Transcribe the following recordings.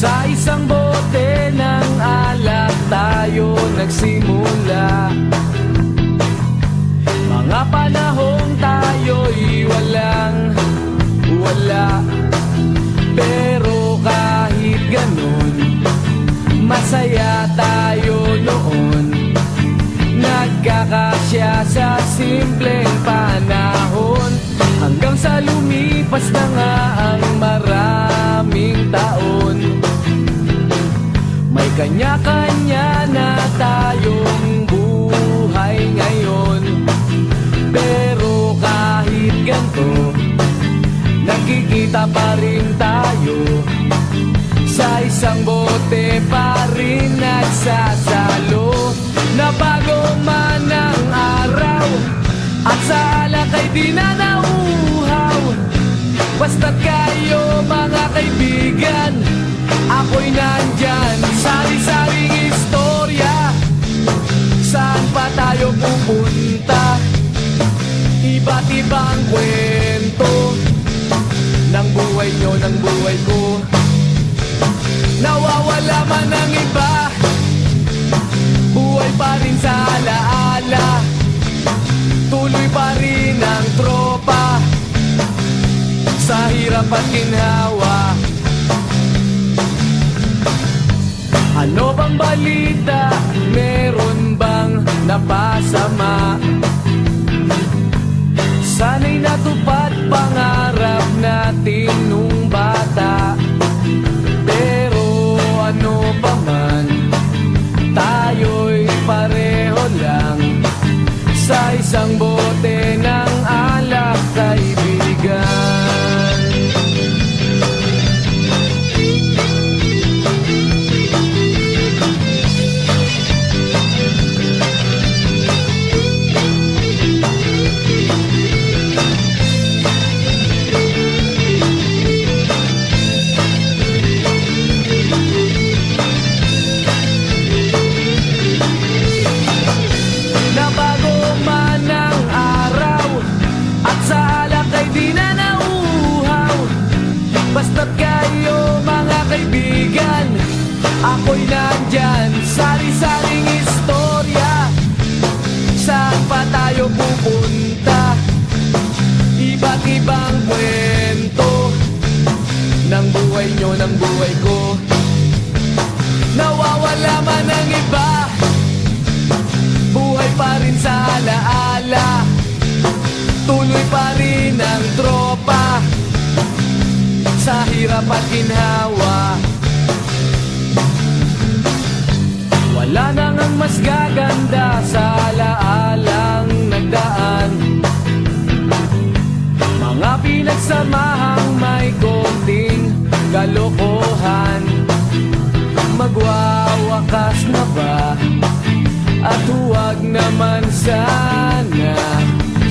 Sa isang bote ng alak tayo nagsimula. Mga panahong tayo'y walang-wala. Pero kahit ganun, masaya tayo noon. Nagkakasya sa simpleng panahon, hanggang sa lumipas na nga ang maraming taon. May kanya-kanya na tayong buhay ngayon. Pero kahit ganito, nagkikita pa rin tayo. Sa isang bote pa rin nagsasalo. Nabago man ang araw at sa alak ay di na nauuhaw. Basta't kayo mga kaibigan, ako'y nandyan. Sari-saring istorya, saan pa tayo pupunta? Iba't ibang kwento ng buhay nyo, ng buhay ko. Nawawala man ang iba, buhay pa rin sa alaala. Tuloy pa rin ang tropa sa hirap at ginhawa. Ano bang balita? Meron bang napasama? Sana'y natupad pangarap natin nung bata. Pero ano pa man, tayo'y pareho lang sa isang bote ng alak, kaibigan. Basta't kayo mga kaibigan, ako'y nandyan. Sari-saring istorya, saan pa tayo pupunta? Iba't ibang kwento ng buhay nyo, ng buhay ko. Nawawala man ang iba, buhay pa rin sa alaala. Tuloy pa rin ang tropa sa hirap at ginhawa. Wala nang ang mas gaganda sa alaalang nagdaan. Mga pinagsamahang may konting kalokohan. Magwawakas na ba? At huwag naman sana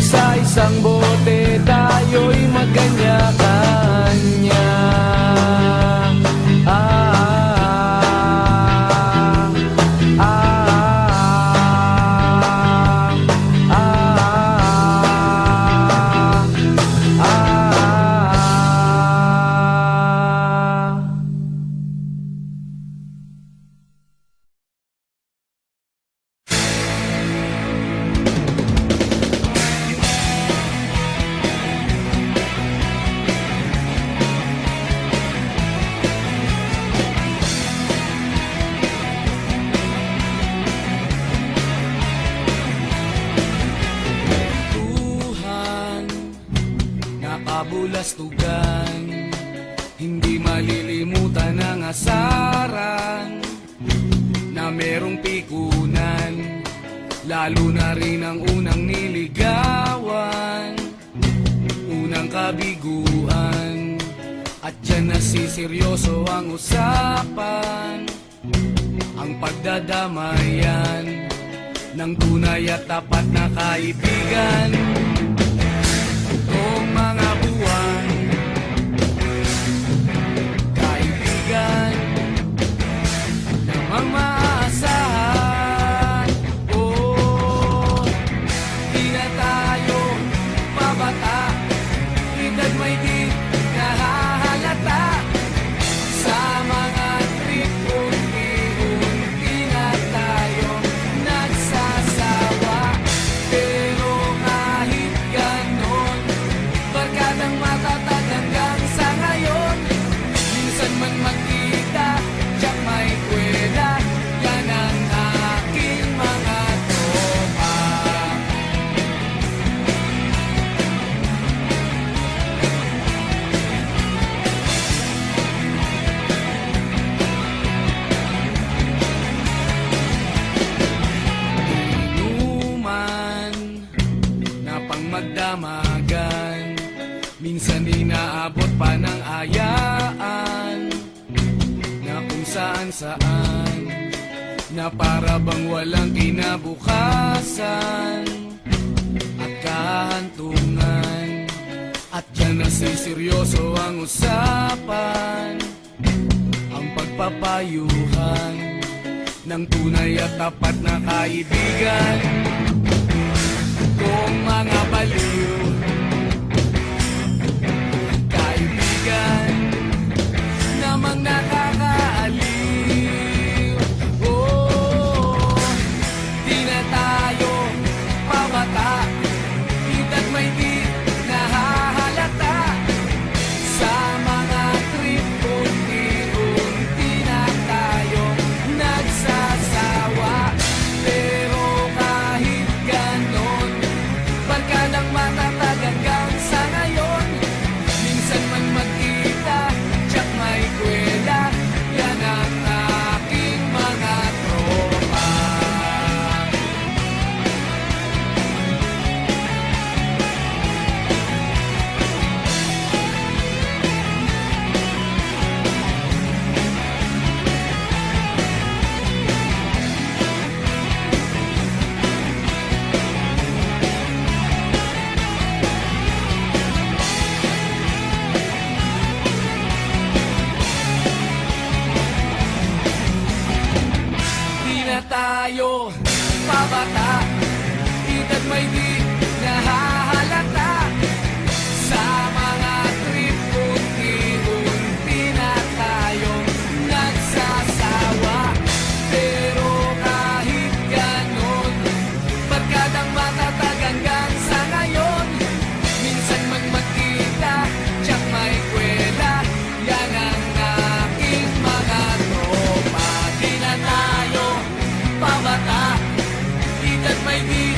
sa isang bote tayo'y magkanya-kanya. lulastugan. Hindi malilimutan ang asaran na merong pikunan, lalo na rin ang unang niligawan, unang kabiguan. At dyan nasiseryoso ang usapan, ang pagdadamayan ng tunay at tapat na kaibigan. Itong mga buwan, kaibigan namang maaasahan. Oh, di na tayo pabata, edad may di nahahalata. Sa mga trip unti-unti na tayo nagsasawa. Pero kahit ganon, barkadang matatag hanggang sa ngayon. Minsan man magkita, tiyak may kwela, yan ang aking mga tropa. Inuman na pang magdamagan, minsan inaabot pa ng ayaan, na kung saan-saan, na para bang walang kinabukasan at kahantungan. At dyan nasiseryoso ang usapan, ang pagpapayuhan ng tunay at tapat na kaibigan. Kung mga baliw, kaibigan namang nakakaaliw. Oh, di na tayo pabata, edad may di nahahalata. Sa mga trip unti-unti na tayo nagsasawa. Pero kahit ganon, barkadang matatag hanggang sa ngayon. Minsan man magkita, tiyak may kwela, yan ang aking mga tropa. Di na tayo pabata, edad may di nahahalata. Sa mga trip unti-unti na tayo nagsasawa. Pero kahit ganon, barkadang matatag hanggang sa ngayon. Minsan man magkita, tiyak may kwela, yan ang aking mga tropa. Di na tayo pabata, edad may di